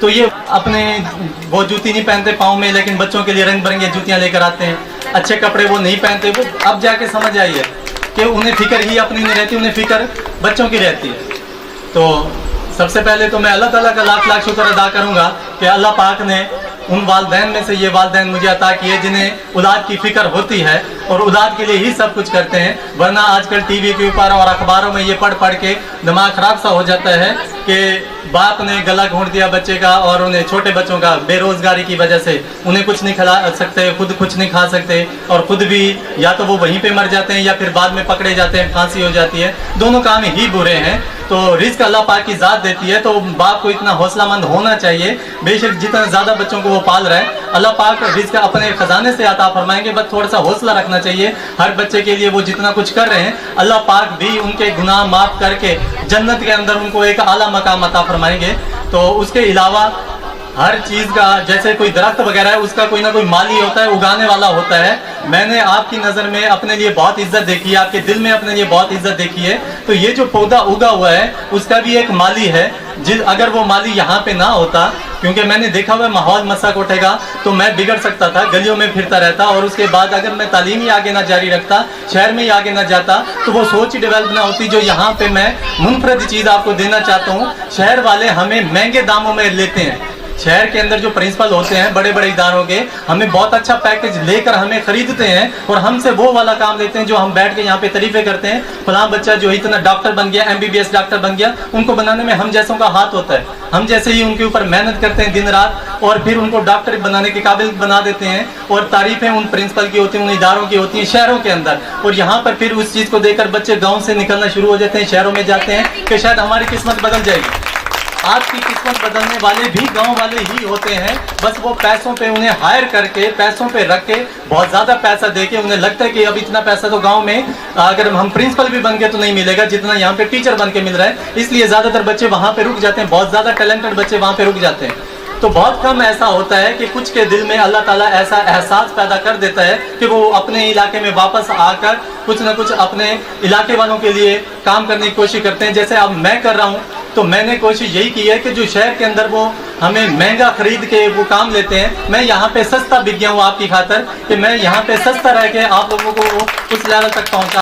تو یہ اپنے وہ جوتی نہیں پہنتے پاؤں میں، لیکن بچوں کے لیے رنگ برنگے جوتیاں لے کر آتے ہیں، اچھے کپڑے وہ نہیں پہنتے. وہ اب جا کے سمجھ آئی ہے کہ انہیں فکر ہی اپنی نہیں رہتی، انہیں فکر بچوں کی رہتی ہے. تو سب سے پہلے تو میں اللہ تعالیٰ کا لاکھ لاکھ شکر ادا کروں گا کہ اللہ پاک نے ان والدین میں سے یہ والدین مجھے عطا کیے جنہیں اولاد کی فکر ہوتی ہے اور اولاد کے لیے ہی سب کچھ کرتے ہیں. ورنہ آج کل ٹی وی کے اوپر اور اخباروں میں یہ پڑھ کے دماغ خراب سا ہو جاتا ہے کہ باپ نے گلا گھونٹ دیا بچے کا، اور انہیں چھوٹے بچوں کا بے روزگاری کی وجہ سے انہیں کچھ نہیں کھلا سکتے، خود کچھ نہیں کھا سکتے، اور خود بھی یا تو وہ وہیں پہ مر جاتے ہیں یا پھر بعد میں پکڑے جاتے ہیں، پھانسی ہو جاتی ہے. دونوں کام ہی برے ہیں. تو رزق اللہ پاک کی ذات دیتی ہے، تو باپ کو اتنا حوصلہ مند ہونا چاہیے. بے شک جتنا زیادہ بچوں کو وہ پال رہا ہے، اللہ پاک رزق اپنے خزانے سے عطا فرمائیں گے. بس تھوڑا سا حوصلہ رکھنا چاہیے. ہر بچے کے لیے وہ جتنا کچھ کر رہے ہیں، اللہ پاک بھی ان کے گناہ معاف کر کے جنت کے اندر ان کو ایک اعلیٰ مقام عطا فرمائیں گے. تو اس کے علاوہ ہر چیز کا، جیسے کوئی درخت وغیرہ ہے، اس کا کوئی نہ کوئی مالی ہوتا ہے، اگانے والا ہوتا ہے. میں نے آپ کی نظر میں اپنے لیے بہت عزت دیکھی ہے، آپ کے دل میں اپنے لیے بہت عزت دیکھی ہے. تو یہ جو پودا اگا ہوا ہے اس کا بھی ایک مالی ہے. اگر وہ مالی یہاں پہ نہ ہوتا، کیونکہ میں نے دیکھا ہوا ماحول مسک اٹھے گا تو میں بگڑ سکتا تھا، گلیوں میں پھرتا رہتا، اور اس کے بعد اگر میں تعلیم ہی آگے نہ جاری رکھتا، شہر میں ہی آگے نہ جاتا، تو وہ سوچ ہی ڈیولپ نہ ہوتی جو یہاں پہ میں منفرد چیز آپ کو دینا چاہتا ہوں. شہر والے ہمیں مہنگے داموں میں لیتے ہیں. شہر کے اندر جو پرنسپل ہوتے ہیں بڑے بڑے اداروں کے، ہمیں بہت اچھا پیکج لے کر ہمیں خریدتے ہیں اور ہم سے وہ والا کام لیتے ہیں جو ہم بیٹھ کے یہاں پہ تعریفیں کرتے ہیں. فلاں بچہ جو اتنا ڈاکٹر بن گیا، MBBS ڈاکٹر بن گیا. ان کو بنانے میں ہم جیسوں کا ہاتھ ہوتا ہے. ہم جیسے ہی ان کے اوپر محنت کرتے ہیں دن رات، اور پھر ان کو ڈاکٹر بنانے کے قابل بنا دیتے ہیں. اور تعریفیں ان پرنسپل کی ہوتی ہیں، ان اداروں کی ہوتی ہیں شہروں کے اندر. اور یہاں پر پھر اس چیز کو دیکھ کر بچے گاؤں سے نکلنا شروع ہو جاتے ہیں، شہروں میں جاتے ہیں کہ شاید ہماری قسمت بدل جائے گی. آپ کی قسمت بدلنے والے بھی گاؤں والے ہی ہوتے ہیں. بس وہ پیسوں پہ انہیں ہائر کر کے، پیسوں پہ رکھ کے، بہت زیادہ پیسہ دے کے، انہیں لگتا ہے کہ اب اتنا پیسہ تو گاؤں میں اگر ہم پرنسپل بھی بن گئے تو نہیں ملے گا جتنا یہاں پہ ٹیچر بن کے مل رہا ہے. اس لیے زیادہ تر بچے وہاں پہ رک جاتے ہیں، بہت زیادہ ٹیلنٹڈ بچے وہاں پہ رک جاتے ہیں. تو بہت کم ایسا ہوتا ہے کہ کچھ کے دل میں اللہ تعالیٰ ایسا احساس پیدا کر دیتا ہے کہ وہ اپنے علاقے میں واپس آ کر کچھ نہ کچھ اپنے علاقے والوں کے لیے کام کرنے کی کوشش کرتے ہیں. جیسے اب میں کر رہا ہوں، تو میں نے کوشش یہی کی ہے کہ جو شہر کے اندر وہ ہمیں مہنگا خرید کے وہ کام لیتے ہیں، میں یہاں پہ سستا بک گیا ہوں آپ کی خاطر، کہ میں یہاں پہ سستا رہ کے آپ لوگوں کو اس لیول تک پہنچا